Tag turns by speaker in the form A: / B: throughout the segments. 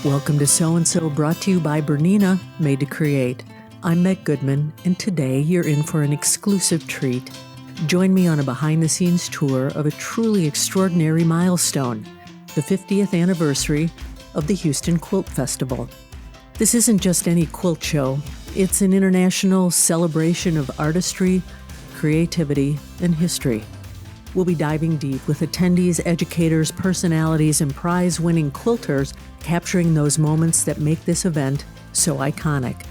A: Welcome to So-and-So, brought to you by BERNINA, made to create. I'm Meg Goodman, and today you're in for an exclusive treat. Join me on a behind-the-scenes tour of a truly extraordinary milestone, the 50th anniversary of the Houston Quilt Festival. This isn't just any quilt show. It's an international celebration of artistry, creativity, and history. We'll be diving deep with attendees, educators, personalities, and prize-winning quilters, capturing those moments that make this event so iconic.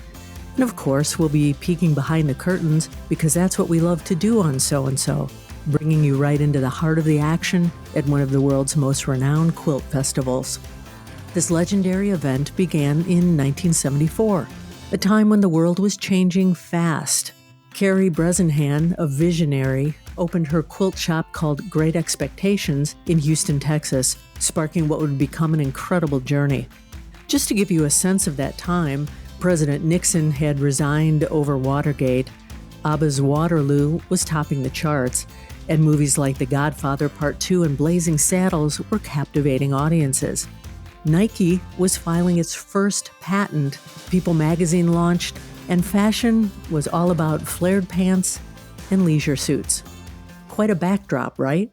A: And of course, we'll be peeking behind the curtains, because that's what we love to do on So-and-So, bringing you right into the heart of the action at one of the world's most renowned quilt festivals. This legendary event began in 1974, a time when the world was changing fast. Karey Bresenhan, a visionary, opened her quilt shop called Great Expectations in Houston, Texas, sparking what would become an incredible journey. Just to give you a sense of that time, President Nixon had resigned over Watergate, ABBA's Waterloo was topping the charts, and movies like The Godfather Part 2 and Blazing Saddles were captivating audiences. Nike was filing its first patent, People magazine launched, and fashion was all about flared pants and leisure suits. Quite a backdrop, right?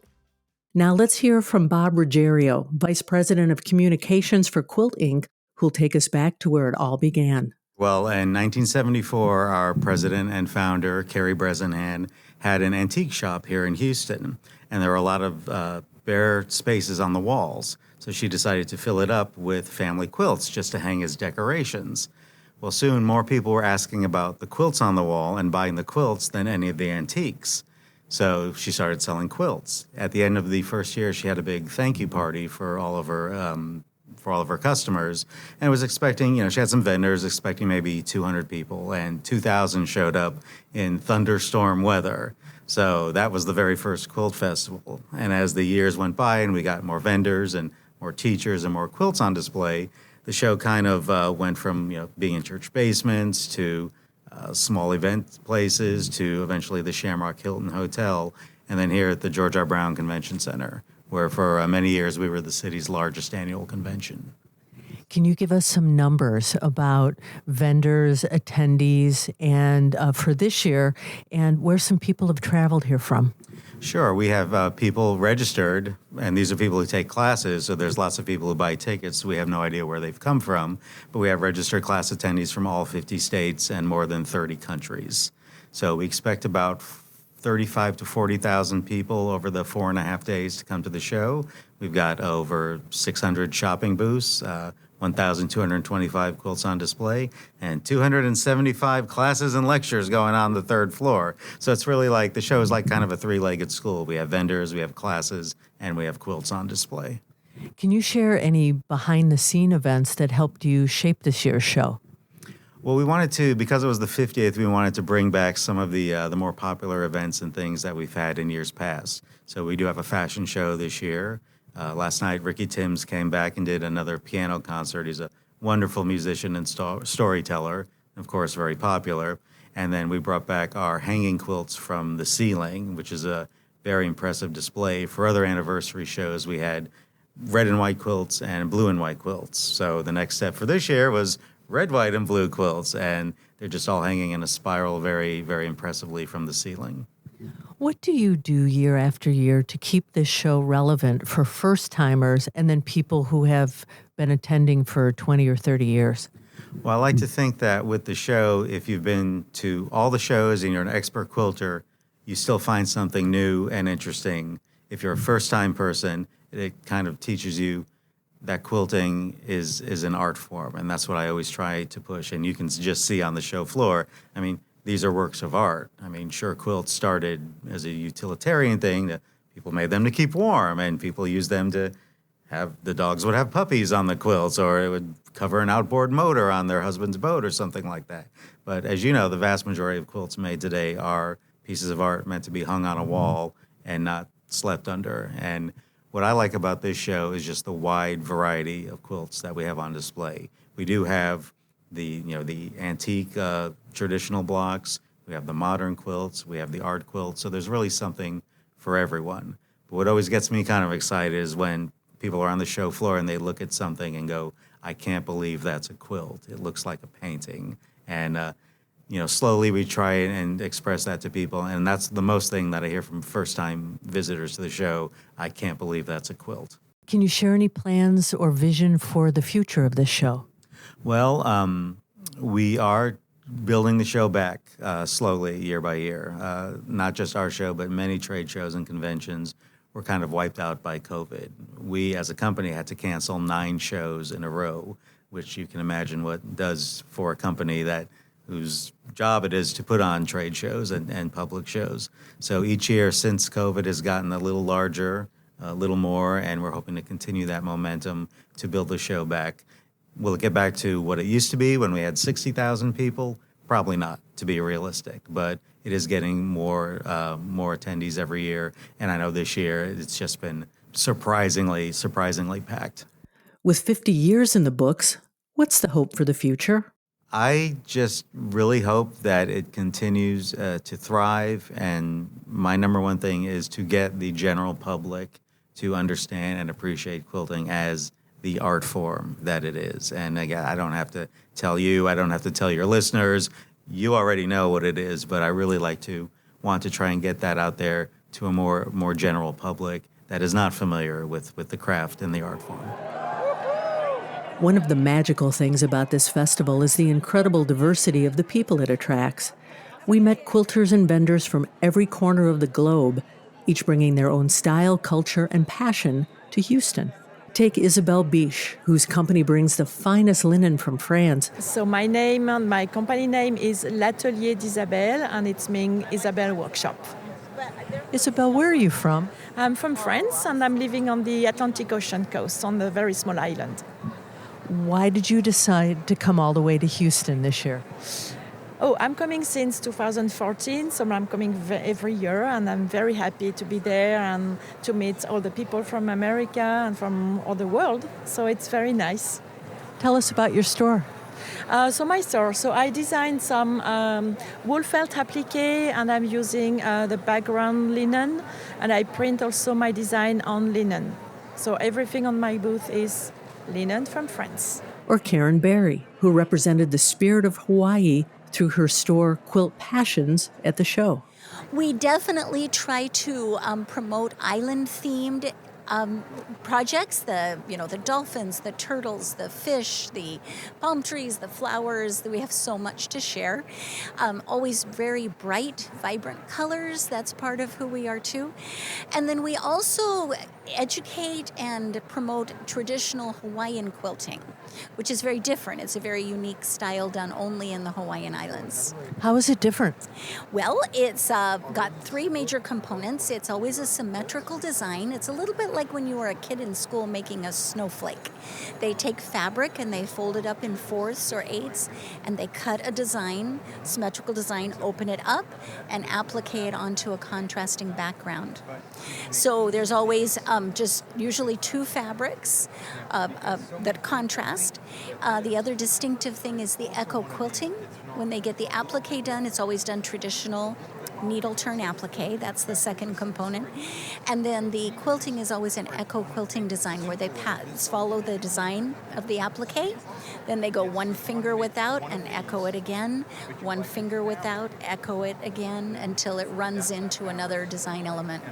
A: Now let's hear from Bob Ruggiero, Vice President of Communications for Quilt Inc., who'll take us back to where it all began.
B: Well, in 1974, our president and founder, Karey Bresenhan, had an antique shop here in Houston, and there were a lot of bare spaces on the walls. So she decided to fill it up with family quilts just to hang as decorations. Well, soon more people were asking about the quilts on the wall and buying the quilts than any of the antiques. So she started selling quilts. At the end of the first year, she had a big thank you party for all of her customers, and was expecting, she had some vendors expecting maybe 200 people, and 2,000 showed up in thunderstorm weather. So that was the very first quilt festival. And as the years went by and we got more vendors and more teachers and more quilts on display, the show kind of went from being in church basements to small event places to eventually the Shamrock Hilton Hotel, and then here at the George R. Brown Convention Center, where for many years we were the city's largest annual convention.
A: Can you give us some numbers about vendors, attendees, and for this year, and where some people have traveled here from?
B: Sure. We have people registered, and these are people who take classes, so there's lots of people who buy tickets. We have no idea where they've come from, but we have registered class attendees from all 50 states and more than 30 countries. So we expect about 35 to 40,000 people over the 4.5 days to come to the show. We've got over 600 shopping booths, 1,225 quilts on display, and 275 classes and lectures going on the third floor. So it's really like the show is like kind of a three-legged stool. We have vendors, we have classes, and we have quilts on display.
A: Can you share any behind-the-scene events that helped you shape this year's show?
B: Well, we wanted to, because it was the 50th, we wanted to bring back some of the more popular events and things that we've had in years past. So we do have a fashion show this year. Last night, Ricky Timms came back and did another piano concert. He's a wonderful musician and storyteller, of course, very popular. And then we brought back our hanging quilts from the ceiling, which is a very impressive display. For other anniversary shows, we had red and white quilts and blue and white quilts. So the next step for this year was red, white, and blue quilts, and they're just all hanging in a spiral very, very impressively from the ceiling.
A: What do you do year after year to keep this show relevant for first-timers and then people who have been attending for 20 or 30 years?
B: Well, I like to think that with the show, if you've been to all the shows and you're an expert quilter, you still find something new and interesting. If you're a first-time person, it kind of teaches you that quilting is an art form, and that's what I always try to push. And you can just see on the show floor, I mean, these are works of art. I mean, sure, quilts started as a utilitarian thing that people made them to keep warm, and people used them to have, the dogs would have puppies on the quilts, or it would cover an outboard motor on their husband's boat or something like that. But as you know, the vast majority of quilts made today are pieces of art meant to be hung on a wall and not slept under. And what I like about this show is just the wide variety of quilts that we have on display. We do have the antique traditional blocks. We have the modern quilts. We have the art quilts. So there's really something for everyone. But what always gets me kind of excited is when people are on the show floor and they look at something and go, I can't believe that's a quilt. It looks like a painting. And, slowly we try and express that to people. And that's the most thing that I hear from first-time visitors to the show. I can't believe that's a quilt.
A: Can you share any plans or vision for the future of this show?
B: Well, we are building the show back slowly, year by year. Not just our show, but many trade shows and conventions were kind of wiped out by COVID. We, as a company, had to cancel 9 shows in a row, which you can imagine what it does for a company whose job it is to put on trade shows and public shows. So each year since COVID has gotten a little larger, a little more, and we're hoping to continue that momentum to build the show back. Will it get back to what it used to be when we had 60,000 people? Probably not, to be realistic, but it is getting more attendees every year, and I know this year it's just been surprisingly packed.
A: With 50 years in the books, what's the hope for the future?
B: I just really hope that it continues to thrive, and my number one thing is to get the general public to understand and appreciate quilting as the art form that it is. And again, I don't have to tell you, I don't have to tell your listeners, you already know what it is, but I really want to try and get that out there to a more general public that is not familiar with the craft and the art form.
A: One of the magical things about this festival is the incredible diversity of the people it attracts. We met quilters and vendors from every corner of the globe, each bringing their own style, culture, and passion to Houston. Take Isabelle Biche, whose company brings the finest linen from France.
C: So my company name is L'Atelier d'Isabelle, and it's mean Isabelle Workshop.
A: Isabelle, where are you from?
C: I'm from France, and I'm living on the Atlantic Ocean coast on a very small island.
A: Why did you decide to come all the way to Houston this year?
C: Oh, I'm coming since 2014, so I'm coming every year, and I'm very happy to be there and to meet all the people from America and from all the world. So it's very nice.
A: Tell us about your store.
C: So my store, I designed some wool felt applique, and I'm using the background linen, and I print also my design on linen. So everything on my booth is linen from France.
A: Or Karen Berry, who represented the spirit of Hawaii through her store Quilt Passions at the show.
D: We definitely try to promote island-themed projects, the dolphins, the turtles, the fish, the palm trees, the flowers. We have so much to share. Always very bright, vibrant colors. That's part of who we are too. And then we also educate and promote traditional Hawaiian quilting, which is very different. It's a very unique style done only in the Hawaiian Islands.
A: How is it different?
D: Well, it's got 3 major components. It's always a symmetrical design. It's a little bit like when you were a kid in school making a snowflake. They take fabric and they fold it up in 4ths or 8ths, and they cut a design, symmetrical design, open it up, and applique it onto a contrasting background. So there's always just usually 2 fabrics that contrast. The other distinctive thing is the echo quilting. When they get the applique done, it's always done traditional needle turn applique. That's the second component. And then the quilting is always an echo quilting design where they follow the design of the applique. Then they go 1 finger without and echo it again, 1 finger without, echo it again until it runs into another design element.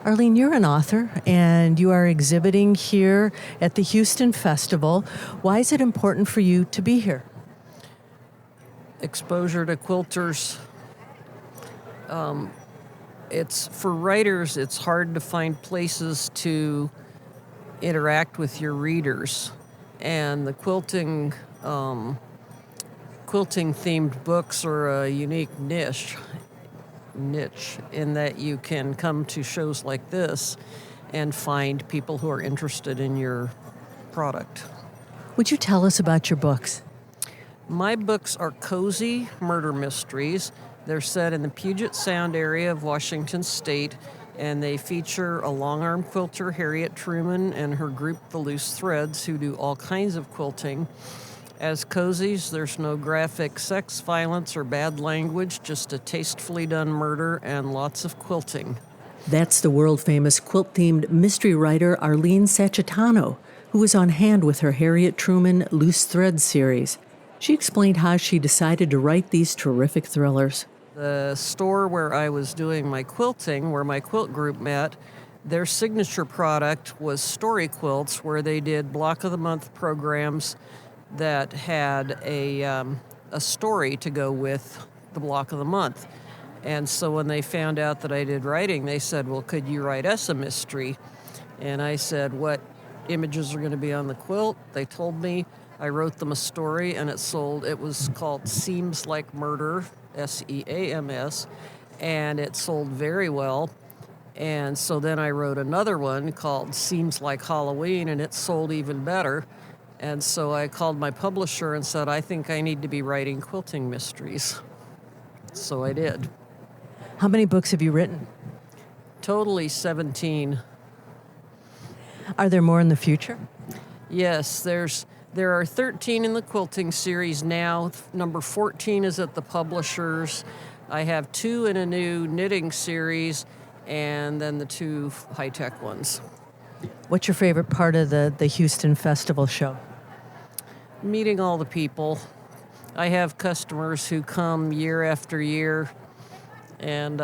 A: Arlene, you're an author, and you are exhibiting here at the Houston Festival. Why is it important for you to be here?
E: Exposure to quilters. It's for writers, it's hard to find places to interact with your readers. And the quilting themed books are a unique niche in that you can come to shows like this and find people who are interested in your product.
A: Would you tell us about your books?
E: My books are cozy murder mysteries. They're set in the Puget Sound area of Washington State, and they feature a long-arm quilter, Harriet Truman, and her group, The Loose Threads, who do all kinds of quilting. As cozies, there's no graphic sex, violence, or bad language, just a tastefully done murder and lots of quilting.
A: That's the world-famous quilt-themed mystery writer Arlene Sacchitano, who was on hand with her Harriet Truman Loose Threads series. She explained how she decided to write these terrific thrillers.
E: The store where I was doing my quilting, where my quilt group met, their signature product was story quilts, where they did block of the month programs that had a story to go with the block of the month. And so when they found out that I did writing, they said, well, could you write us a mystery? And I said, what images are going to be on the quilt? They told me. I wrote them a story, and it sold. It was called Seems Like Murder, SEAMS, and it sold very well. And so then I wrote another one called Seems Like Halloween, and it sold even better. And so I called my publisher and said, I think I need to be writing quilting mysteries. So I did.
A: How many books have you written?
E: Totally 17.
A: Are there more in the future?
E: Yes, there are 13 in the quilting series now. Number 14 is at the publishers. I have 2 in a new knitting series, and then the 2 high-tech ones.
A: What's your favorite part of the Houston Festival show?
E: Meeting all the people. I have customers who come year after year, and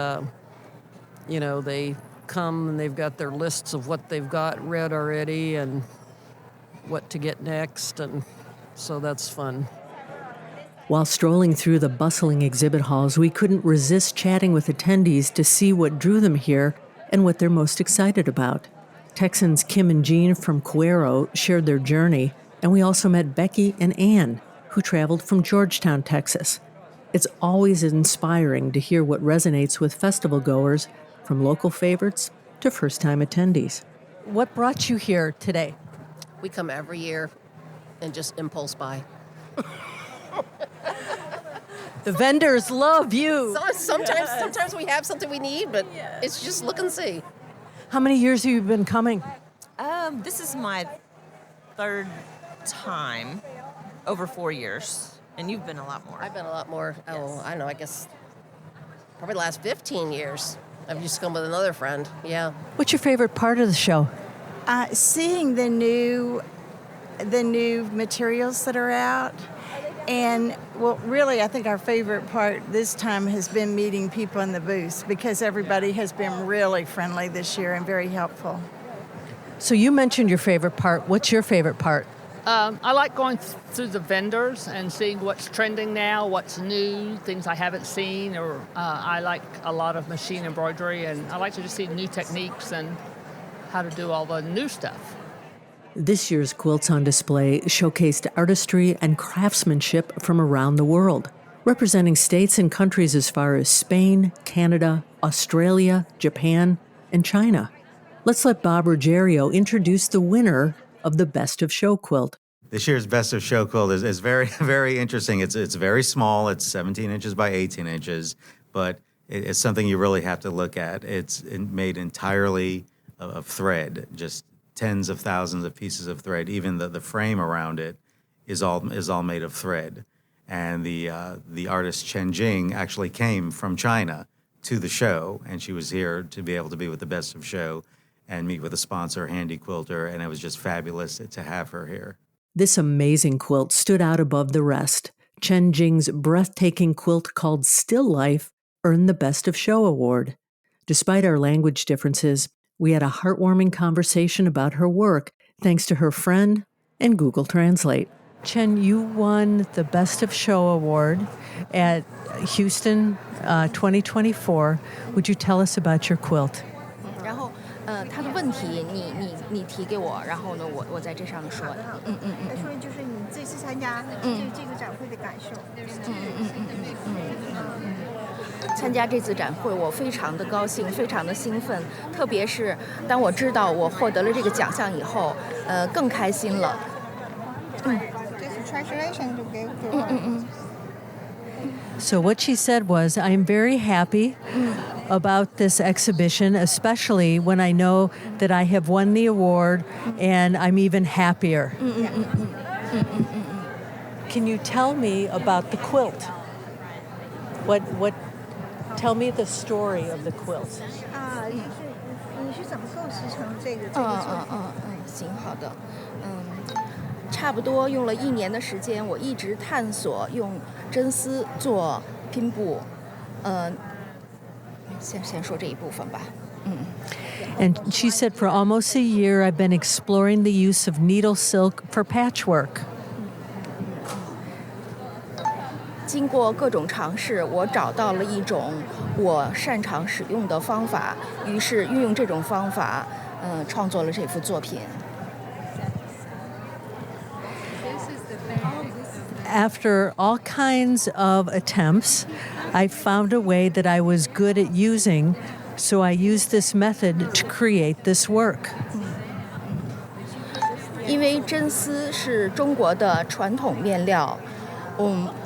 E: they come and they've got their lists of what they've got read already and what to get next, and so that's fun.
A: While strolling through the bustling exhibit halls, we couldn't resist chatting with attendees to see what drew them here and what they're most excited about. Texans Kim and Jean from Cuero shared their journey, and we also met Becky and Ann, who traveled from Georgetown, Texas. It's always inspiring to hear what resonates with festival goers, from local favorites to first-time attendees. What brought you here today?
F: We come every year and just impulse buy.
A: The vendors love you.
F: Sometimes we have something we need, but it's just look and see.
A: How many years have you been coming?
G: This is my 3rd time, over 4 years, and you've been a lot more.
F: I've been a lot more. Oh, I don't know. I guess probably the last 15 years. I've just come with another friend. Yeah.
A: What's your favorite part of the show?
H: Seeing the new materials that are out. And, well, really, I think our favorite part this time has been meeting people in the booths, because everybody has been really friendly this year and very helpful.
A: So you mentioned your favorite part. What's your favorite part?
I: I like going through the vendors and seeing what's trending now, what's new, things I haven't seen, or I like a lot of machine embroidery, and I like to just see new techniques and how to do all the new stuff.
A: This year's quilts on display showcased artistry and craftsmanship from around the world, representing states and countries as far as Spain, Canada, Australia, Japan, and China. Let's let Bob Ruggiero introduce the winner of the Best of Show quilt.
B: This year's Best of Show quilt is very, very interesting. It's very small. It's 17 inches by 18 inches, but it's something you really have to look at. It's made entirely of thread, just tens of thousands of pieces of thread. Even the frame around it is all made of thread. And the artist Chen Jing actually came from China to the show, and she was here to be able to be with the Best of Show and meet with a sponsor, Handy Quilter, and it was just fabulous to have her here.
A: This amazing quilt stood out above the rest. Chen Jing's breathtaking quilt called Still Life earned the Best of Show award. Despite our language differences, we had a heartwarming conversation about her work, thanks to her friend and Google Translate. Chen, you won the Best of Show award at Houston 2024. Would you tell us about your quilt?
J: 他的问题你提给我，然后呢我在这上说。
K: 说就是你这次参加这个展会的感受。
J: 参加这次展会，我非常的高兴，非常的兴奋，特别是当我知道我获得了这个奖项以后，更开心了。
K: 这是 translation 就给我。
A: So what she said was, I'm very happy about this exhibition, especially when I know that I have won the award, and I'm even happier. Can you tell me about the quilt? Tell me the story of the quilt.
K: 就是你是怎么构思成这个作品？
J: 行，好的，差不多用了1年的时间，我一直探索用真丝做拼布，先说这一部分吧。
A: And she said for almost a year, I've been exploring the use of needle silk for patchwork.
J: 经过各种尝试，我找到了一种我擅长使用的方法，于是运用这种方法，创作了这幅作品。
A: After all kinds of attempts, I found a way that I was good at using, so I used this method to create this work.
J: 因为真丝是中国的传统面料，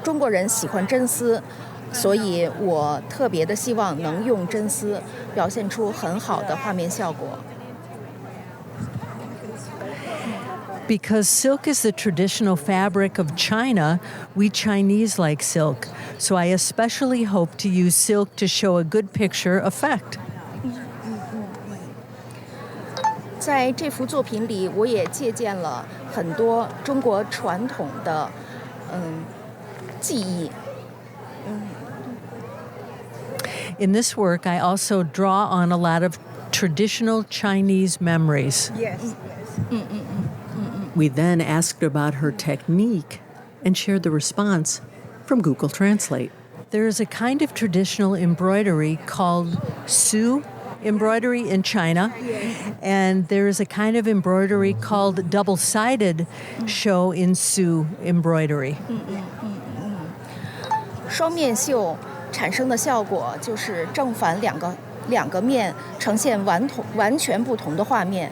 J: 中国人喜欢真丝，所以我特别的希望能用真丝表现出很好的画面效果。
A: Because silk is the traditional fabric of China, we Chinese like silk. So I especially hope to use silk to show a good picture effect.
J: 在这幅作品里，我也借鉴了很多中国传统的技艺。
A: In this work, I also draw on a lot of traditional Chinese memories.
K: Yes.
A: We then asked about her technique and shared the response from Google Translate. There is a kind of traditional embroidery called Su embroidery in China, and there is a kind of embroidery called double-sided show in Su embroidery.
J: 双面绣产生的效果就是正反两个面呈现完全不同的画面。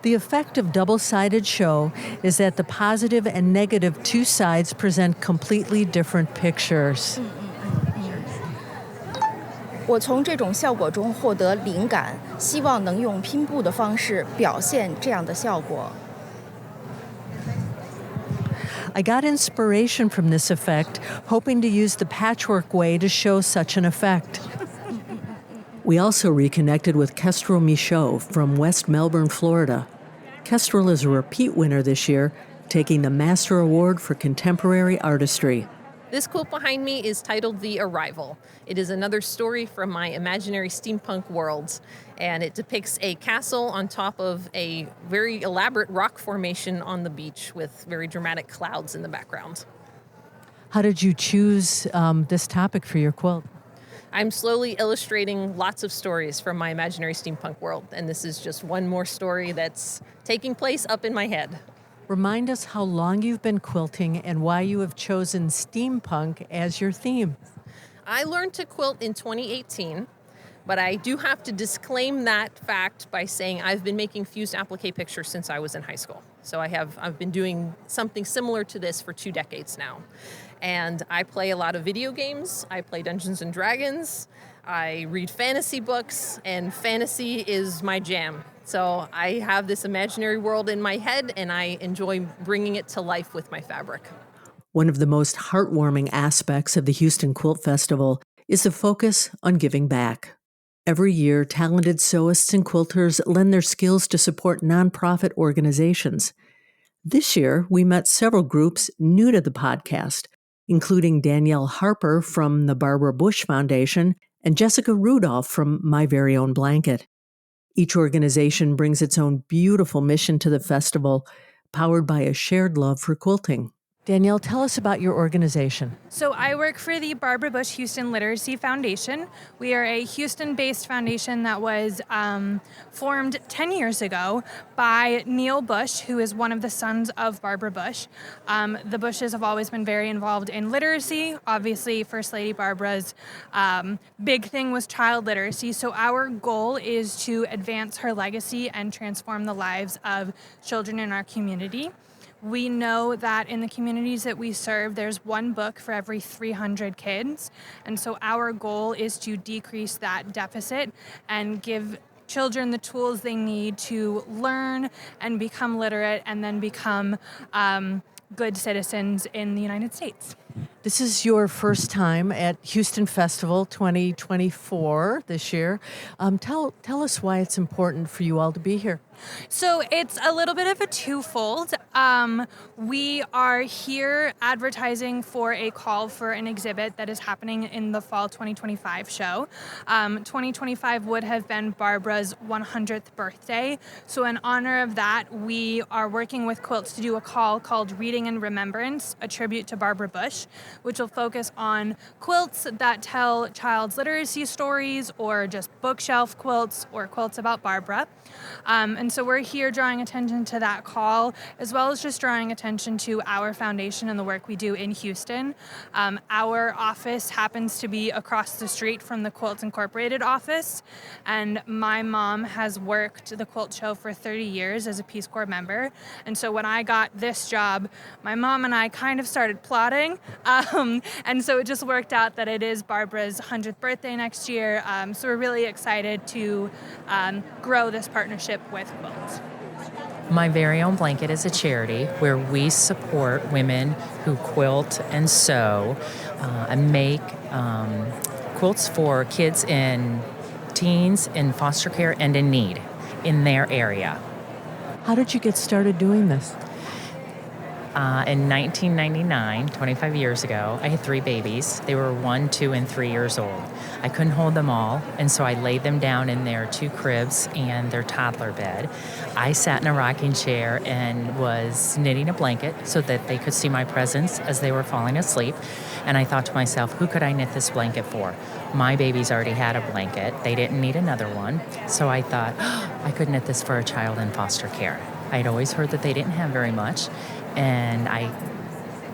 A: The effect of double-sided show is that the positive and negative two sides present completely different pictures.
J: 我从这种效果中获得灵感，希望能用拼布的方式表现这样的效果。
A: I got inspiration from this effect, hoping to use the patchwork way to show such an effect. We also reconnected with Kestrel Michaud from West Melbourne, Florida. Kestrel is a repeat winner this year, taking the Master Award for Contemporary Artistry.
L: This quilt behind me is titled The Arrival. It is another story from my imaginary steampunk world, and it depicts a castle on top of a very elaborate rock formation on the beach with very dramatic clouds in the background.
A: How did you choose this topic for your quilt?
L: I'm slowly illustrating lots of stories from my imaginary steampunk world, and this is just one more story that's taking place up in my head.
A: Remind us how long you've been quilting and why you have chosen steampunk as your theme.
L: I learned to quilt in 2018, but I do have to disclaim that fact by saying I've been making fused applique pictures since I was in high school. So I've been doing something similar to this for 2 decades now. And I play a lot of video games. I play Dungeons and Dragons. I read fantasy books, and fantasy is my jam. So I have this imaginary world in my head, and I enjoy bringing it to life with my fabric.
A: One of the most heartwarming aspects of the Houston Quilt Festival is the focus on giving back. Every year, talented sewists and quilters lend their skills to support nonprofit organizations. This year, we met several groups new to the podcast, including Danielle Harper from the Barbara Bush Foundation and Jessica Rudolph from My Very Own Blanket. Each organization brings its own beautiful mission to the festival, powered by a shared love for quilting. Danielle, tell us about your organization.
M: So I work for the Barbara Bush Houston Literacy Foundation. We are a Houston-based foundation that was formed 10 years ago by Neil Bush, who is one of the sons of Barbara Bush. The Bushes have always been very involved in literacy. Obviously, First Lady Barbara's big thing was child literacy. So our goal is to advance her legacy and transform the lives of children in our community. We know that in the communities that we serve, there's one book for every 300 kids. And so our goal is to decrease that deficit and give children the tools they need to learn and become literate and then become good citizens in the United States.
A: This is your first time at Houston Festival 2024 this year. Tell us why it's important for you all to be here.
M: So it's a little bit of a twofold. We are here advertising for a call for an exhibit that is happening in the fall 2025 show. 2025 would have been Barbara's 100th birthday. So in honor of that, we are working with Quilts to do a call called Reading in Remembrance, a tribute to Barbara Bush, which will focus on quilts that tell child's literacy stories or just bookshelf quilts or quilts about Barbara. And so we're here drawing attention to that call, as well as just drawing attention to our foundation and the work we do in Houston. Our office happens to be across the street from the Quilts Incorporated office, and my mom has worked the quilt show for 30 years as a Peace Corps member. And so when I got this job, my mom and I kind of started plotting, and so it just worked out that it is Barbara's 100th birthday next year. So we're really excited to grow this partnership with Quilts.
N: My Very Own Blanket is a charity where we support women who quilt and sew and make quilts for kids and teens in foster care and in need in their area.
A: How did you get started doing this?
N: In 1999, 25 years ago, I had 3 babies. They were 1, 2, and 3 years old. I couldn't hold them all, and so I laid them down in their 2 cribs and their toddler bed. I sat in a rocking chair and was knitting a blanket so that they could see my presence as they were falling asleep. And I thought to myself, who could I knit this blanket for? My babies already had a blanket. They didn't need another one. So I thought, I could knit this for a child in foster care. I'd always heard that they didn't have very much. And I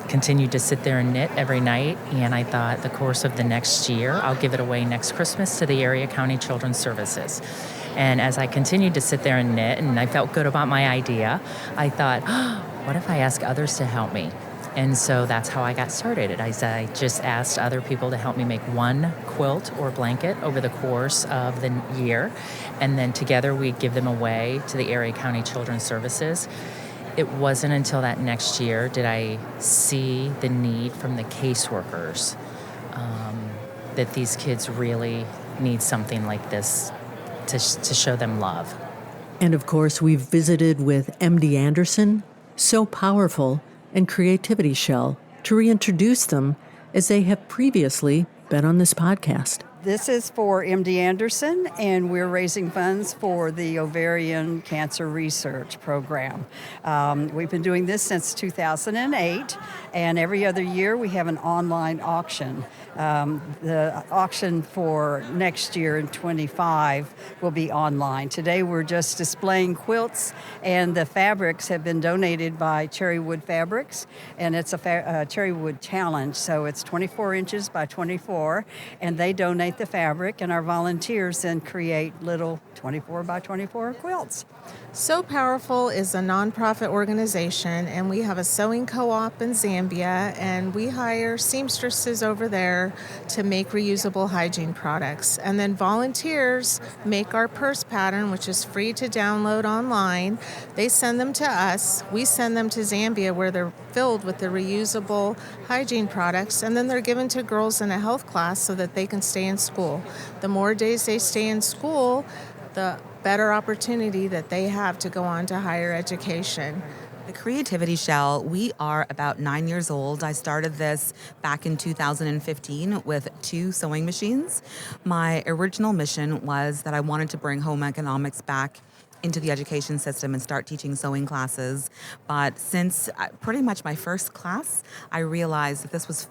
N: continued to sit there and knit every night, and I thought the course of the next year, I'll give it away next Christmas to the Area County Children's Services. And as I continued to sit there and knit, and I felt good about my idea, I thought, what if I ask others to help me? And so that's how I got started. I just asked other people to help me make 1 quilt or blanket over the course of the year, and then together we'd give them away to the Area County Children's Services. It wasn't until that next year did I see the need from the caseworkers that these kids really need something like this to show them love.
A: And of course, we've visited with MD Anderson, So Powerful, and Creativity Shell to reintroduce them as they have previously been on this podcast.
O: This is for MD Anderson, and we're raising funds for the Ovarian Cancer Research Program. We've been doing this since 2008, and every other year we have an online auction. The auction for next year in 25 will be online. Today we're just displaying quilts, and the fabrics have been donated by Cherry Wood Fabrics, and it's a Cherry Wood challenge, so it's 24 inches by 24, and they donate the fabric, and our volunteers then create little 24 by 24 quilts.
P: So Powerful is a nonprofit organization, and we have a sewing co-op in Zambia, and we hire seamstresses over there to make reusable hygiene products. And then volunteers make our purse pattern, which is free to download online. They send them to us. We send them to Zambia, where they're filled with the reusable hygiene products, and then they're given to girls in a health class so that they can stay in school. The more days they stay in school, the better opportunity that they have to go on to higher education.
Q: The Creativity Shell, we are about 9 years old. I started this back in 2015 with 2 sewing machines. My original mission was that I wanted to bring home economics back into the education system and start teaching sewing classes. But since pretty much my first class, I realized that this was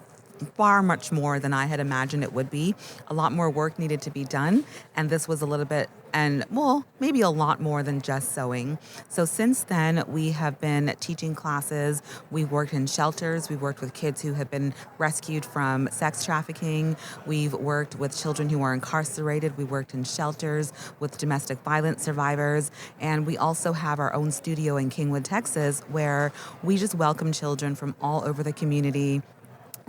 Q: far much more than I had imagined it would be. A lot more work needed to be done, and this was a little bit, and well, maybe a lot more than just sewing. So since then, we have been teaching classes. We worked in shelters. We worked with kids who have been rescued from sex trafficking. We've worked with children who are incarcerated. We worked in shelters with domestic violence survivors. And we also have our own studio in Kingwood, Texas, where we just welcome children from all over the community.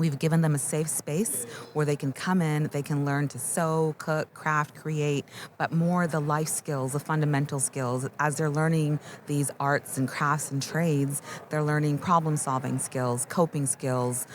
Q: We've given them a safe space where they can come in, they can learn to sew, cook, craft, create, but more the life skills, the fundamental skills. As they're learning these arts and crafts and trades, they're learning problem-solving skills, coping skills,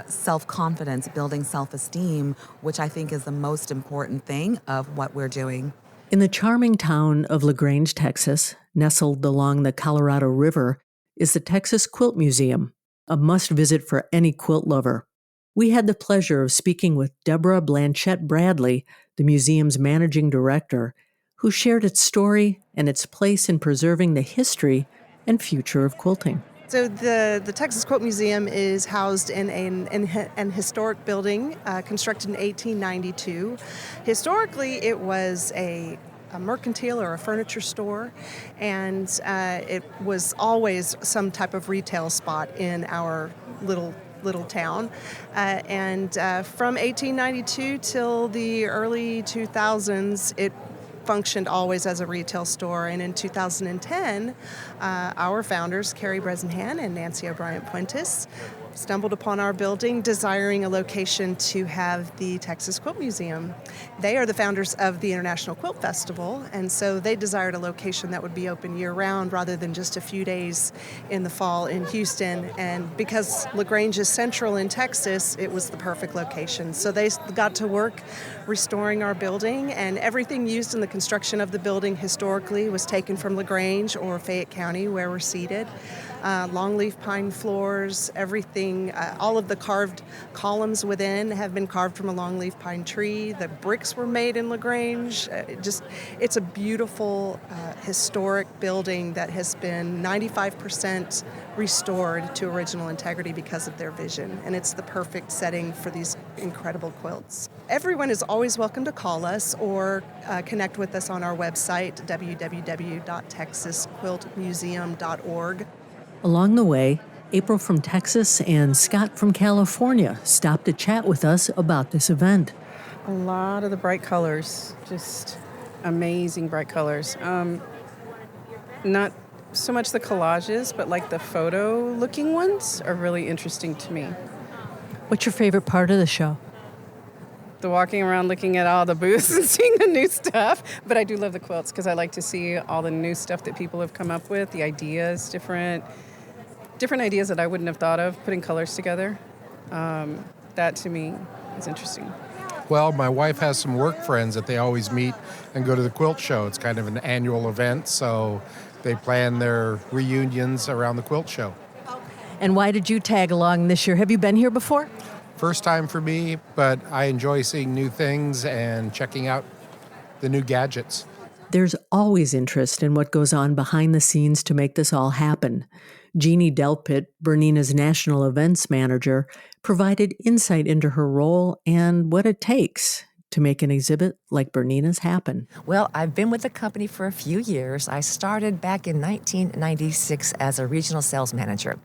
Q: self-confidence, building self-esteem, which I think is the most important thing of what we're doing.
A: In the charming town of LaGrange, Texas, nestled along the Colorado River, is the Texas Quilt Museum, a must-visit for any quilt lover. We had the pleasure of speaking with Deborah Blanchette Bradley, the museum's managing director, who shared its story and its place in preserving the history and future of quilting.
R: So the Texas Quilt Museum is housed in an historic building constructed in 1892. Historically, it was a mercantile or a furniture store, and it was always some type of retail spot in our little town. From 1892 till the early 2000s, it functioned always as a retail store. And in 2010, our founders, Karey Bresenhan and Nancy O'Brien-Puentes, stumbled upon our building desiring a location to have the Texas Quilt Museum. They are the founders of the International Quilt Festival, and so they desired a location that would be open year-round rather than just a few days in the fall in Houston. And because LaGrange is central in Texas, it was the perfect location. So they got to work restoring our building, and everything used in the construction of the building historically was taken from LaGrange or Fayette County, where we're seated. Longleaf pine floors, everything, all of the carved columns within have been carved from a longleaf pine tree. The bricks were made in LaGrange. It's a beautiful, historic building that has been 95% restored to original integrity because of their vision. And it's the perfect setting for these incredible quilts. Everyone is always welcome to call us or connect with us on our website, www.texasquiltmuseum.org.
A: Along the way, April from Texas and Scott from California stopped to chat with us about this event.
S: A lot of the bright colors, just amazing bright colors. Not so much the collages, but like the photo-looking ones are really interesting to me.
A: What's your favorite part of the show?
S: The walking around looking at all the booths and seeing the new stuff. But I do love the quilts because I like to see all the new stuff that people have come up with, the ideas, different ideas that I wouldn't have thought of, putting colors together. That to me is interesting.
T: Well, my wife has some work friends that they always meet and go to the quilt show. It's kind of an annual event, so they plan their reunions around the quilt show.
A: And why did you tag along this year? Have you been here before?
T: First time for me, but I enjoy seeing new things and checking out the new gadgets.
A: There's always interest in what goes on behind the scenes to make this all happen. Jeannie Delpit, BERNINA's national events manager, provided insight into her role and what it takes to make an exhibit like BERNINA's happen.
U: Well, I've been with the company for a few years. I started back in 1996 as a regional sales manager.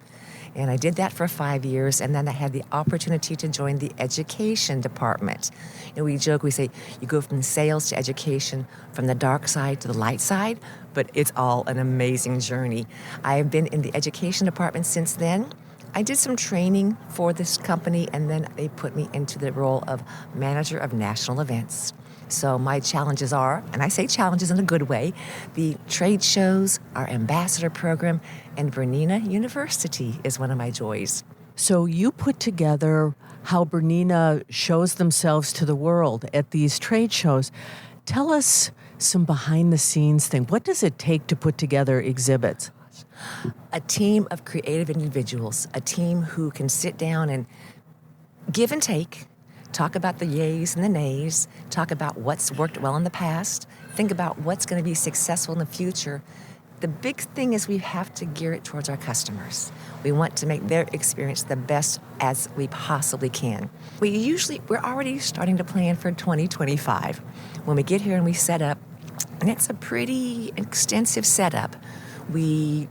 U: And I did that for 5 years, and then I had the opportunity to join the education department. And we joke, we say, you go from sales to education, from the dark side to the light side, but it's all an amazing journey. I have been in the education department since then. I did some training for this company, and then they put me into the role of manager of national events. So my challenges are, and I say challenges in a good way, the trade shows, our ambassador program, and BERNINA University is one of my joys.
A: So you put together how BERNINA shows themselves to the world at these trade shows. Tell us some behind-the-scenes thing. What does it take to put together exhibits?
U: A team of creative individuals, a team who can sit down and give and take, talk about the yays and the nays, talk about what's worked well in the past, think about what's going to be successful in the future. The big thing is we have to gear it towards our customers. We want to make their experience the best as we possibly can. We're already starting to plan for 2025. When we get here and we set up, and it's a pretty extensive setup, we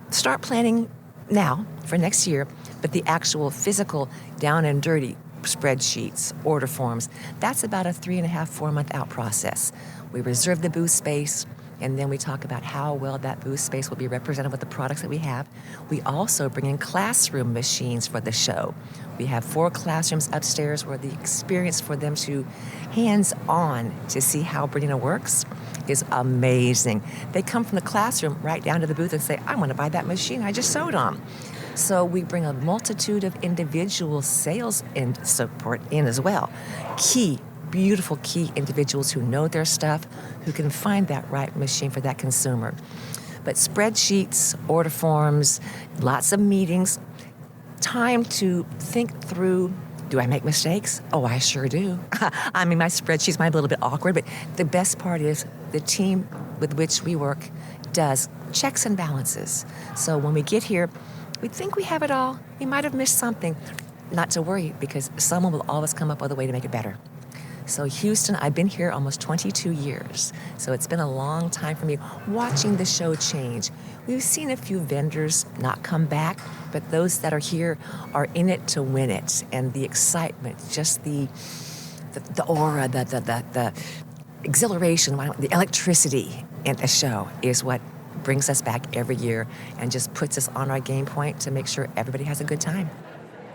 U: start planning now for next year, but the actual physical down and dirty spreadsheets, order forms, that's about a 3.5-4 month out process. We reserve the booth space, And then we talk about how well that booth space will be represented with the products that we have. We also bring in classroom machines for the show. We have 4 classrooms upstairs where the experience for them to hands-on to see how Bernina works is amazing. They come from the classroom right down to the booth and say, I want to buy that machine I just sewed on. So we bring a multitude of individual sales and support in as well. Beautiful key individuals who know their stuff, who can find that right machine for that consumer. But spreadsheets, order forms, lots of meetings, time to think through, do I make mistakes? Oh, I sure do. I mean, my spreadsheets might be a little bit awkward, but the best part is the team with which we work does checks and balances. So when we get here, we think we have it all. We might have missed something. Not to worry, because someone will always come up with a way to make it better. So Houston, I've been here almost 22 years. So it's been a long time for me watching the show change. We've seen a few vendors not come back, but those that are here are in it to win it. And the excitement, just the aura, the exhilaration, the electricity in a show is what brings us back every year and just puts us on our game point to make sure everybody has a good time.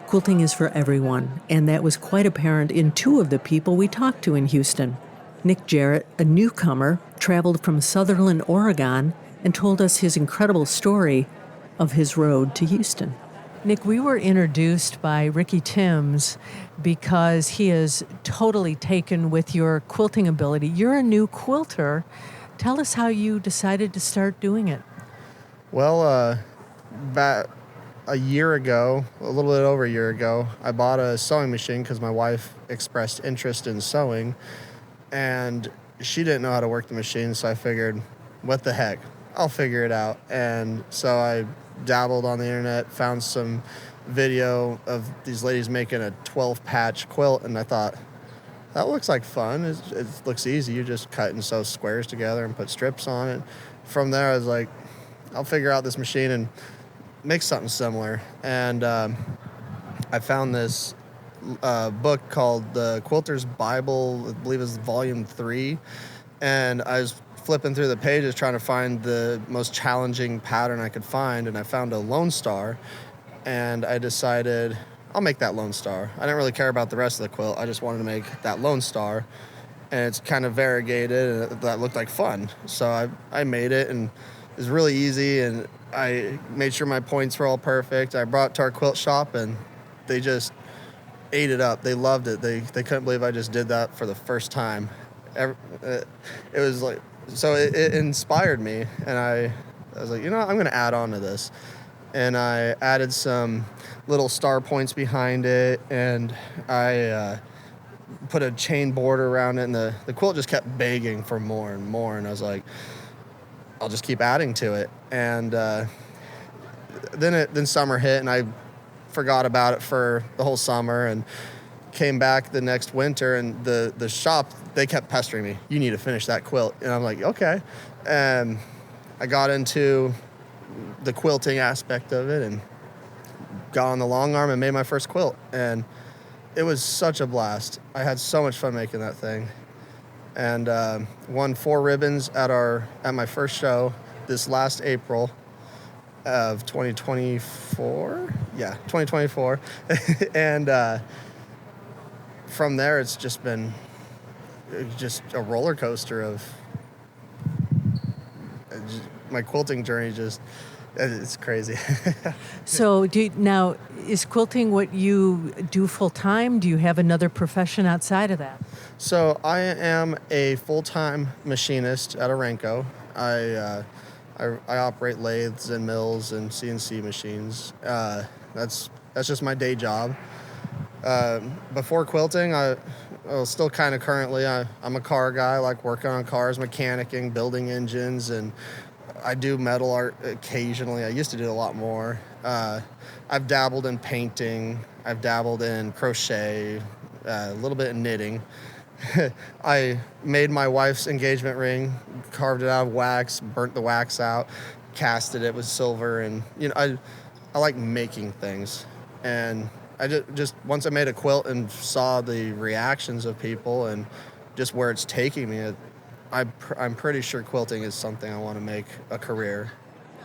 A: Quilting is for everyone, and that was quite apparent in 2 of the people we talked to in Houston. Nick Jarrett, a newcomer, traveled from Sutherland, Oregon, and told us his incredible story of his road to Houston. Nick, we were introduced by Ricky Timms because he is totally taken with your quilting ability. You're a new quilter. Tell us how you decided to start doing it.
C: Well, about a year ago, a little bit over a year ago, I bought a sewing machine because my wife expressed interest in sewing, and she didn't know how to work the machine, so I figured, what the heck, I'll figure it out. And so I dabbled on the internet, found some video of these ladies making a 12-patch quilt, and I thought, that looks like fun. It looks easy. You just cut and sew squares together and put strips on it. From there, I was like, I'll figure out this machine and make something similar. And I found this book called The Quilter's Bible, I believe it's volume 3. And I was flipping through the pages trying to find the most challenging pattern I could find, and I found a Lone Star, and I decided I'll make that Lone Star. I didn't really care about the rest of the quilt. I just wanted to make that Lone Star, and it's kind of variegated, and that looked like fun. So I made it, and it was really easy, and I made sure my points were all perfect. I brought it to our quilt shop, and they just ate it up. They loved it. They couldn't believe I just did that for the first time. It was like, so it inspired me, and I was like, I'm going to add on to this. And I added some little star points behind it, and I put a chain border around it, and the quilt just kept begging for more and more, and I was like, I'll just keep adding to it. And then summer hit, and I forgot about it for the whole summer, and came back the next winter, and the shop, they kept pestering me, you need to finish that quilt. And I'm like, okay. And I got into the quilting aspect of it and got on the long arm and made my first quilt, and it was such a blast. I had so much fun making that thing, and won 4 ribbons at my first show this last April of 2024. Yeah, 2024. And from there, it's just been just a roller coaster of my quilting journey. It's crazy.
A: So now, is quilting what you do full time? Do you have another profession outside of that?
C: So I am a full-time machinist at Arenco. I operate lathes and mills and CNC machines. That's just my day job. Before quilting, still kind of currently, I'm a car guy. I like working on cars, mechanicking, building engines, and I do metal art occasionally. I used to do a lot more. I've dabbled in painting. I've dabbled in crochet, a little bit in knitting. I made my wife's engagement ring, carved it out of wax, burnt the wax out, casted it with silver, and I like making things. And I just once I made a quilt and saw the reactions of people and just where it's taking me, I'm pretty sure quilting is something I want to make a career.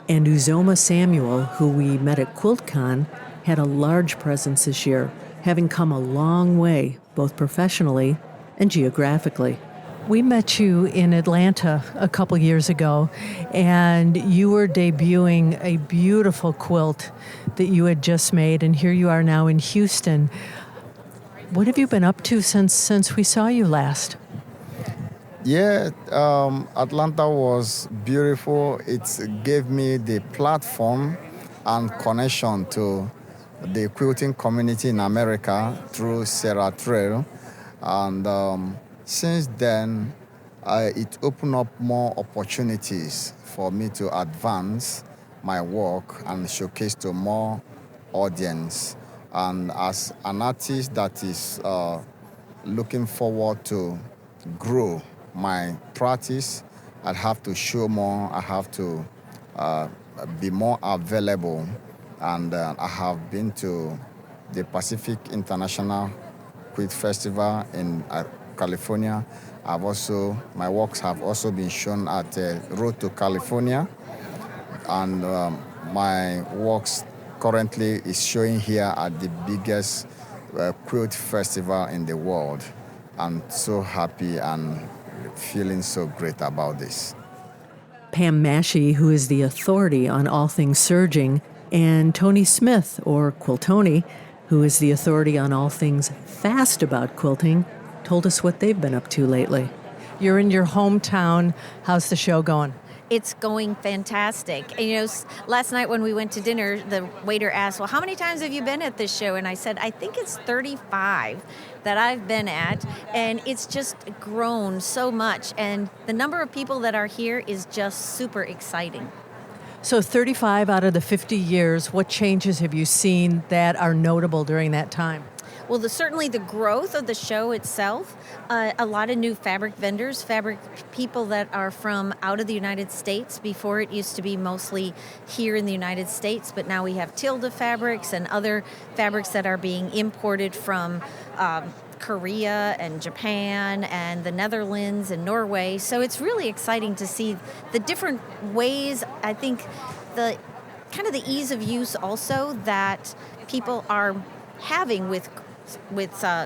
A: And Uzoma Samuel, who we met at QuiltCon, had a large presence this year, having come a long way, both professionally and geographically. We met you in Atlanta a couple years ago, and you were debuting a beautiful quilt that you had just made, and here you are now in Houston. What have you been up to since we saw you last?
D: Yeah, Atlanta was beautiful. It gave me the platform and connection to the quilting community in America through Sarah Trail. And since then, it opened up more opportunities for me to advance my work and showcase to more audience. And as an artist that is looking forward to grow my practice, I have to show more, I have to be more available. And I have been to the Pacific International Quilt Festival in California. My works have also been shown at Road to California. And my works currently is showing here at the biggest quilt festival in the world. I'm so happy and feeling so great about this.
A: Pam Massey, who is the authority on all things serging, and Tony Smith, or Quiltoni, who is the authority on all things fast about quilting, told us what they've been up to lately. You're in your hometown. How's the show going?
V: It's going fantastic. And, last night when we went to dinner, the waiter asked, well, how many times have you been at this show? And I said, I think it's 35 that I've been at. And it's just grown so much. And the number of people that are here is just super exciting.
A: So 35 out of the 50 years, what changes have you seen that are notable during that time?
V: Well, certainly the growth of the show itself, a lot of new fabric vendors, fabric people that are from out of the United States. Before it used to be mostly here in the United States, but now we have Tilda fabrics and other fabrics that are being imported from Korea and Japan and the Netherlands and Norway. So it's really exciting to see the different ways. I think the kind of the ease of use also that people are having with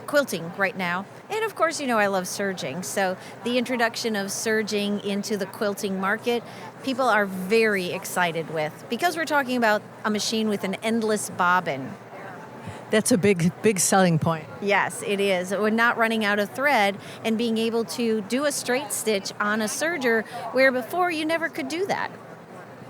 V: quilting right now. And of course, I love serging. So the introduction of serging into the quilting market, people are very excited with, because we're talking about a machine with an endless bobbin.
A: That's a big selling point.
V: Yes, it is. We're not running out of thread and being able to do a straight stitch on a serger where before you never could do that.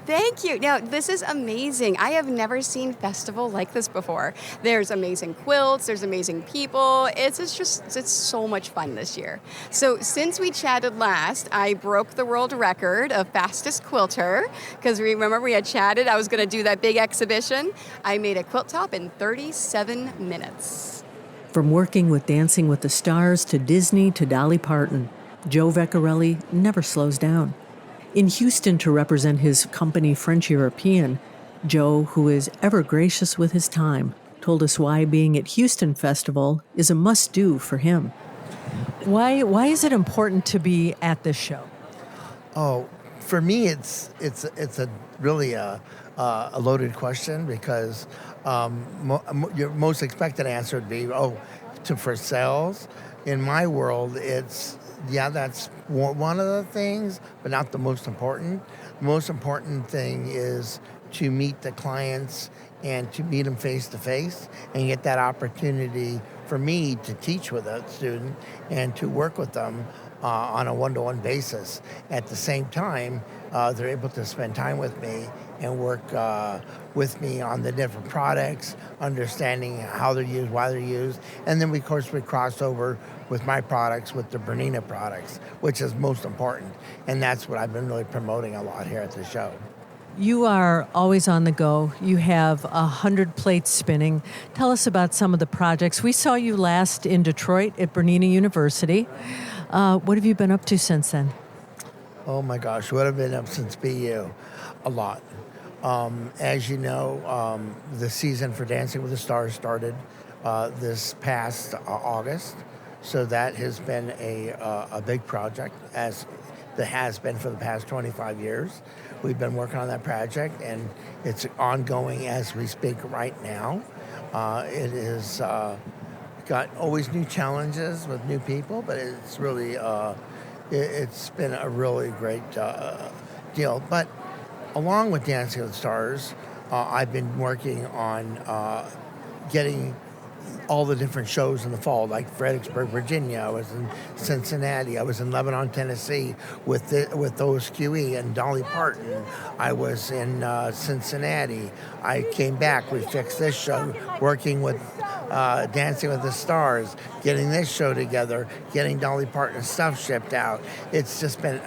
W: Thank you. Now, this is amazing. I have never seen festival like this before. There's amazing quilts, there's amazing people. It's so much fun this year. So since we chatted last, I broke the world record of fastest quilter, because remember we had chatted, I was going to do that big exhibition. I made a quilt top in 37 minutes.
A: From working with Dancing with the Stars to Disney to Dolly Parton, Joe Vecchiarelli never slows down. In Houston to represent his company French European, Joe, who is ever gracious with his time, told us why being at Houston Festival is a must-do for him. Why is it important to be at this show?
X: Oh, for me, it's a really a loaded question, because your most expected answer would be, for sales. In my world, that's one of the things, but not the most important. The most important thing is to meet the clients and to meet them face to face and get that opportunity for me to teach with a student and to work with them on a one-to-one basis. At the same time, they're able to spend time with me and work with me on the different products, understanding how they're used, why they're used. And then, of course, we cross over with my products, with the BERNINA products, which is most important. And that's what I've been really promoting a lot here at the show.
A: You are always on the go. You have 100 plates spinning. Tell us about some of the projects. We saw you last in Detroit at BERNINA University. What have you been up to since then?
X: Oh my gosh, what have I been up since BU? A lot. As you know, the season for Dancing with the Stars started this past August. So that has been a big project, as that has been for the past 25 years. We've been working on that project, and it's ongoing as we speak right now. It is got always new challenges with new people, but it's really it's been a really great deal. But along with Dancing with the Stars, I've been working on getting all the different shows in the fall, like Fredericksburg, Virginia. I was in Cincinnati. I was in Lebanon, Tennessee with OSQE and Dolly Parton. I was in Cincinnati. I came back. We fixed this show, working with Dancing with the Stars, getting this show together, getting Dolly Parton's stuff shipped out. It's just been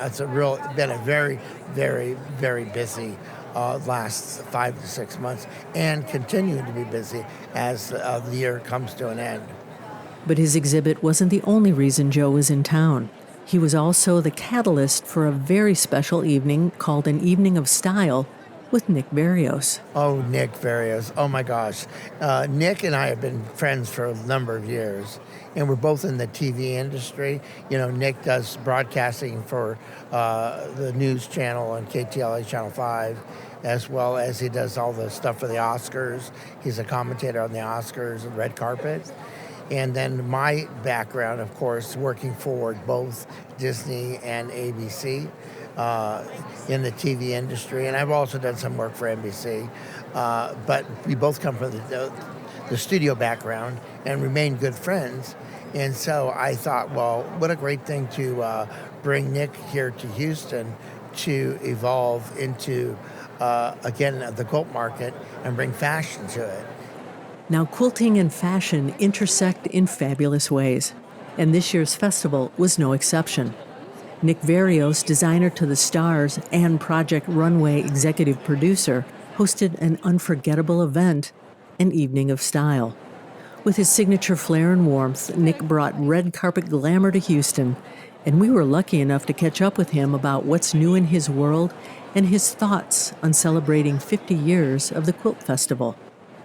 X: been a very, very, very busy last 5 to 6 months, and continuing to be busy as the year comes to an end.
A: But his exhibit wasn't the only reason Joe was in town. He was also the catalyst for a very special evening called an Evening of Style with Nick Berrios.
X: Oh, Nick Berrios. Oh, my gosh. Nick and I have been friends for a number of years, and we're both in the TV industry. You know, Nick does broadcasting for the news channel on KTLA Channel 5, as well as he does all the stuff for the Oscars. He's a commentator on the Oscars and red carpet. And then my background, of course, working for both Disney and ABC in the TV industry. And I've also done some work for NBC. But we both come from the studio background and remain good friends. And so I thought, well, what a great thing to bring Nick here to Houston to evolve into again, the quilt market and bring fashion to it.
A: Now, quilting and fashion intersect in fabulous ways, and this year's festival was no exception. Nick Berrios, designer to the stars and Project Runway executive producer, hosted an unforgettable event, an Evening of Style. With his signature flair and warmth, Nick brought red carpet glamour to Houston, and we were lucky enough to catch up with him about what's new in his world and his thoughts on celebrating 50 years of the Quilt Festival.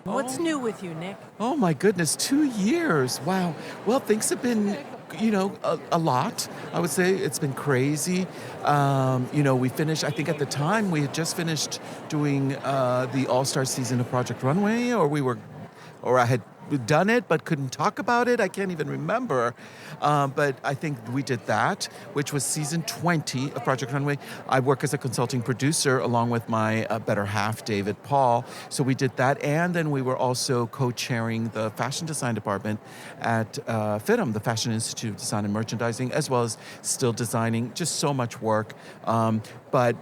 A: What's new with you, Nick?
E: Oh my goodness, 2 years. Wow. Well, things have been, a lot. I would say it's been crazy. We finished, I think at the time, we had just finished doing the All-Star season of Project Runway, or I had done it but couldn't talk about it. I can't even remember. But I think we did that, which was season 20 of Project Runway. I work as a consulting producer along with my better half, David Paul. So we did that. And then we were also co-chairing the fashion design department at FITM, the Fashion Institute of Design and Merchandising, as well as still designing, just so much work. But,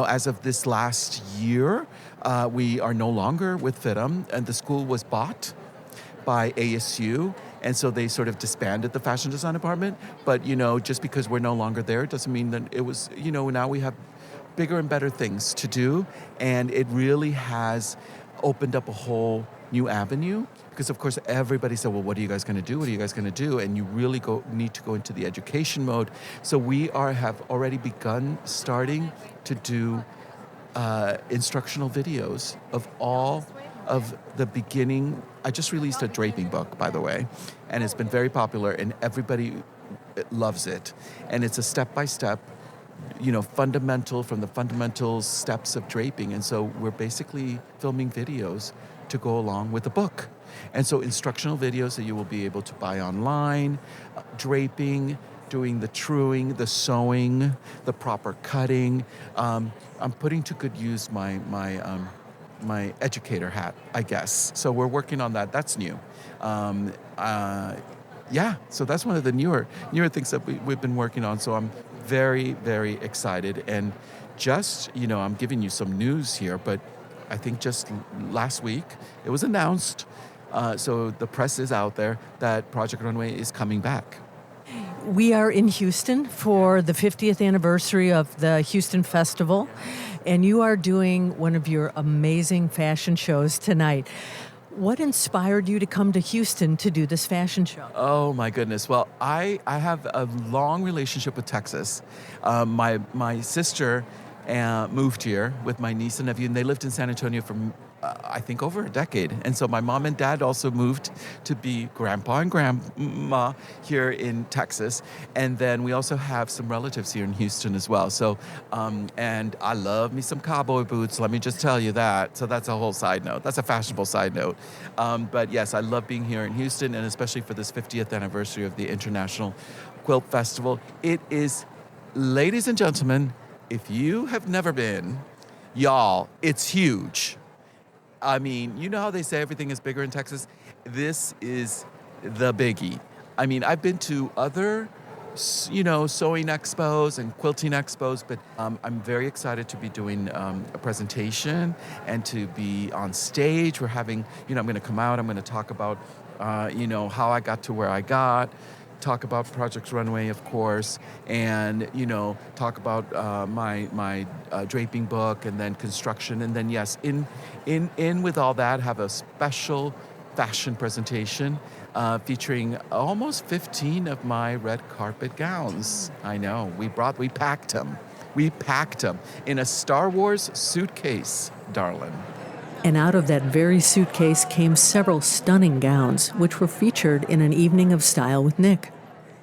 E: as of this last year, we are no longer with FITM, and the school was bought by ASU, and so they sort of disbanded the fashion design department. But, just because we're no longer there doesn't mean that it was, now we have bigger and better things to do, and it really has opened up a whole new avenue. Because, of course, everybody said, well, what are you guys going to do? What are you guys going to do? And you really need to go into the education mode. So we have already begun starting to do instructional videos of all of the beginning. I just released a draping book, by the way, and it's been very popular, and everybody loves it. And it's a step-by-step, fundamental steps of draping. And so we're basically filming videos to go along with the book. And so instructional videos that you will be able to buy online, draping, doing the truing, the sewing, the proper cutting. I'm putting to good use my educator hat, I guess. So we're working on that. That's new. So that's one of the newer things that we've been working on. So I'm very, very excited. And just, I'm giving you some news here, but I think just last week it was announced, so the press is out there, that Project Runway is coming back.
A: We are in Houston for the 50th anniversary of the Houston Festival, and you are doing one of your amazing fashion shows tonight. What inspired you to come to Houston to do this fashion show?
E: Oh my goodness. Well, I have a long relationship with Texas. My sister moved here with my niece and nephew, and they lived in San Antonio for, I think, over a decade. And so my mom and dad also moved to be grandpa and grandma here in Texas. And then we also have some relatives here in Houston as well. So, and I love me some cowboy boots, let me just tell you that. So that's a whole side note. That's a fashionable side note. But yes, I love being here in Houston, and especially for this 50th anniversary of the International Quilt Festival. It is, ladies and gentlemen, if you have never been, y'all, it's huge. I mean, you know how they say everything is bigger in Texas? This is the biggie. I mean, I've been to other, sewing expos and quilting expos, but I'm very excited to be doing a presentation and to be on stage. We're having, I'm going to come out, I'm going to talk about, how I got to where I got, talk about Project Runway, of course, and, talk about my draping book, and then construction. And then, yes, in with all that, have a special fashion presentation featuring almost 15 of my red carpet gowns. I know, we packed them. We packed them in a Star Wars suitcase, darling.
A: And out of that very suitcase came several stunning gowns, which were featured in an evening of style with Nick.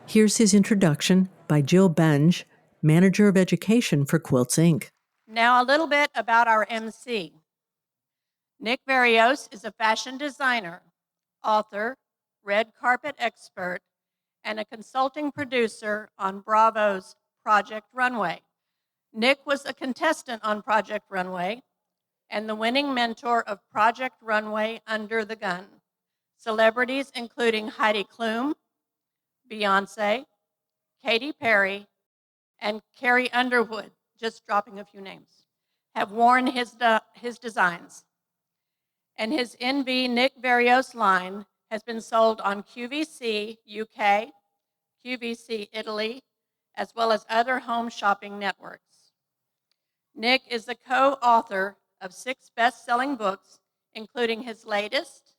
A: Here's his introduction by Jill Benge, Manager of Education for Quilts, Inc.
F: Now a little bit about our MC. Nick Verios is a fashion designer, author, red carpet expert, and a consulting producer on Bravo's Project Runway. Nick was a contestant on Project Runway and the winning mentor of Project Runway Under the Gun. Celebrities including Heidi Klum, Beyonce, Katy Perry, and Carrie Underwood, just dropping a few names, have worn his designs. And his NV Nick Verios line has been sold on QVC UK, QVC Italy, as well as other home shopping networks. Nick is the co-author of 6 best-selling books, including his latest,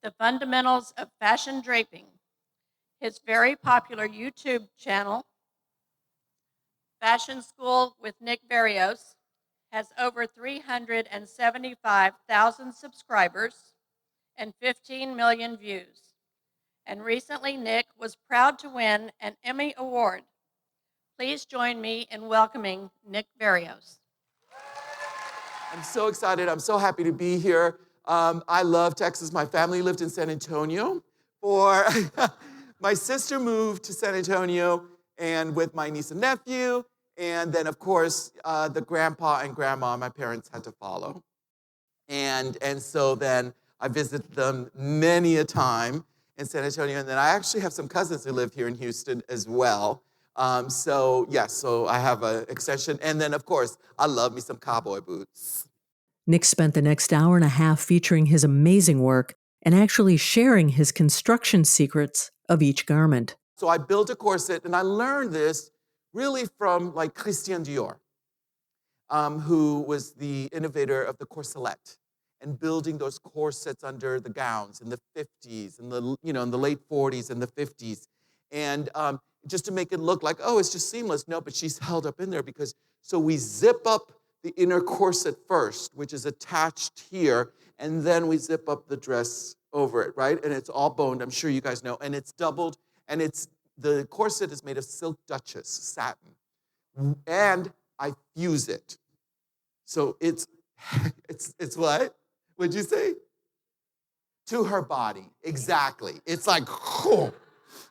F: The Fundamentals of Fashion Draping. His very popular YouTube channel, Fashion School with Nick Verios, has over 375,000 subscribers and 15 million views. And recently, Nick was proud to win an Emmy Award. Please join me in welcoming Nick Verios.
E: I'm so excited. I'm so happy to be here. I love Texas. My family lived in San Antonio my sister moved to San Antonio and with my niece and nephew. And then, of course, the grandpa and grandma, my parents had to follow. And so then I visited them many a time in San Antonio. And then I actually have some cousins who live here in Houston as well. So I have an extension. And then, of course, I love me some cowboy boots.
A: Nick spent the next hour and a half featuring his amazing work and actually sharing his construction secrets of each garment.
E: So I built a corset, and I learned this really from like Christian Dior, who was the innovator of the corselet and building those corsets under the gowns in the 50s and in the late 40s and the 50s. And just to make it look like, oh, it's just seamless. No, but she's held up in there because, so we zip up the inner corset first, which is attached here, and then we zip up the dress over it, right? And it's all boned, I'm sure you guys know, and it's doubled, and the corset is made of silk duchess satin, and I fuse it. So it's what? What'd you say? To her body, exactly. It's like,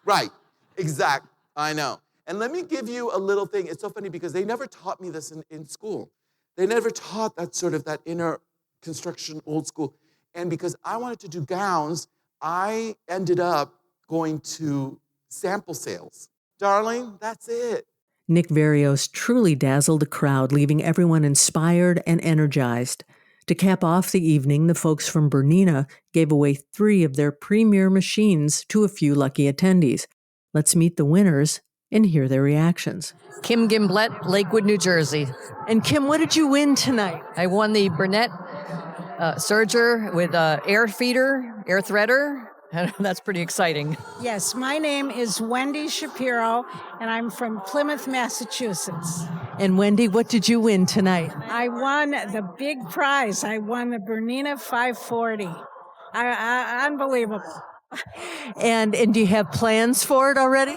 E: right, exact, I know. And let me give you a little thing. It's so funny because they never taught me this in school. They never taught that inner construction, old school. And because I wanted to do gowns, I ended up going to sample sales. Darling, that's it.
A: Nick Verios truly dazzled the crowd, leaving everyone inspired and energized. To cap off the evening, the folks from BERNINA gave away 3 of their premier machines to a few lucky attendees. Let's meet the winners and hear their reactions.
G: Kim Gimblett, Lakewood, New Jersey.
H: And Kim, what did you win tonight?
G: I won the Burnett serger with air feeder, air threader. That's pretty exciting.
I: Yes, my name is Wendy Shapiro, and I'm from Plymouth, Massachusetts.
H: And Wendy, what did you win tonight?
B: I won the big prize. I won the BERNINA 540. Unbelievable.
H: And do you have plans for it already?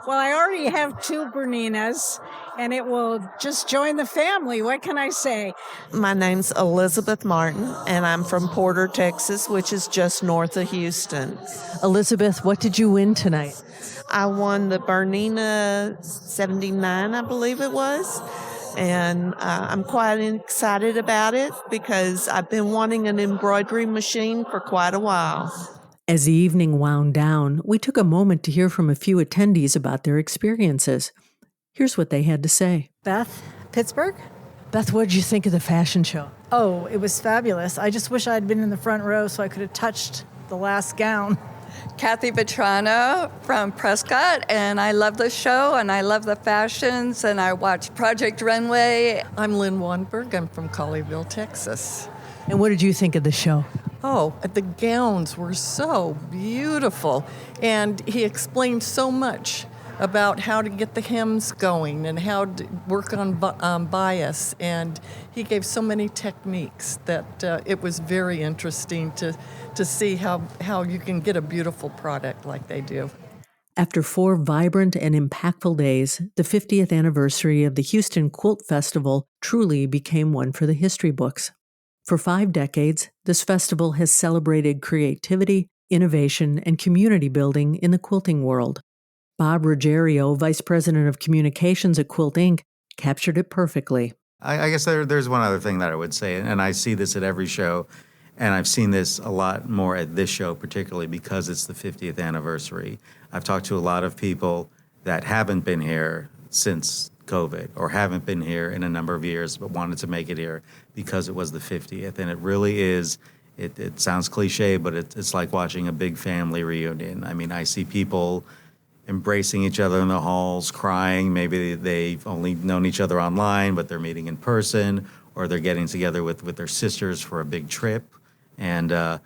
B: Well, I already have 2 BERNINAs, and it will just join the family. What can I say?
I: My name's Elizabeth Martin, and I'm from Porter, Texas, which is just north of Houston.
H: Elizabeth, what did you win tonight?
I: I won the BERNINA 79, I believe it was. And I'm quite excited about it because I've been wanting an embroidery machine for quite a while.
A: As the evening wound down, we took a moment to hear from a few attendees about their experiences. Here's what they had to say.
J: Beth, Pittsburgh.
H: Beth, what did you think of the fashion show?
J: Oh, it was fabulous. I just wish I'd been in the front row so I could have touched the last gown.
K: Kathy Vetrana from Prescott, and I love the show, and I love the fashions, and I watch Project Runway.
Y: I'm Lynn Wanberg. I'm from Colleyville, Texas.
H: And what did you think of the show?
Y: Oh, the gowns were so beautiful, and he explained so much about how to get the hems going and how to work on bias, and he gave so many techniques that it was very interesting to see how you can get a beautiful product like they do.
A: After 4 vibrant and impactful days, the 50th anniversary of the Houston Quilt Festival truly became one for the history books. For 5 decades, this festival has celebrated creativity, innovation, and community building in the quilting world. Bob Ruggiero, Vice President of Communications at Quilt Inc., captured it perfectly.
Z: I guess there's one other thing that I would say, and I see this at every show, and I've seen this a lot more at this show, particularly because it's the 50th anniversary. I've talked to a lot of people that haven't been here since COVID or haven't been here in a number of years but wanted to make it here because it was the 50th. And it really is, it sounds cliche, but it's like watching a big family reunion. I mean, I see people embracing each other in the halls, crying. Maybe they've only known each other online, but they're meeting in person, or they're getting together with their sisters for a big trip. And I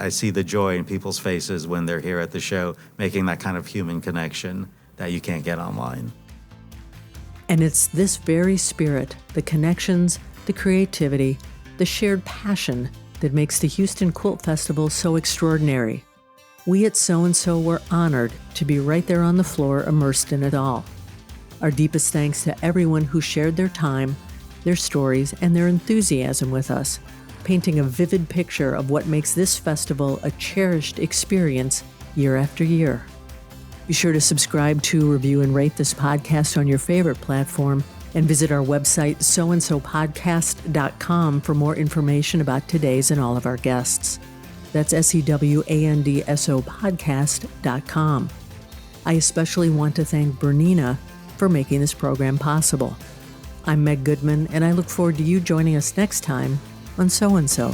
Z: see the joy in people's faces when they're here at the show, making that kind of human connection that you can't get online.
A: And it's this very spirit, the connections, the creativity, the shared passion that makes the Houston Quilt Festival so extraordinary. We at So-and-So were honored to be right there on the floor, immersed in it all. Our deepest thanks to everyone who shared their time, their stories, and their enthusiasm with us, painting a vivid picture of what makes this festival a cherished experience year after year. Be sure to subscribe to, review, and rate this podcast on your favorite platform, and visit our website, soandsopodcast.com, for more information about today's and all of our guests. That's SEWANDSO podcast.com. I especially want to thank BERNINA for making this program possible. I'm Meg Goodman, and I look forward to you joining us next time on So-and-So.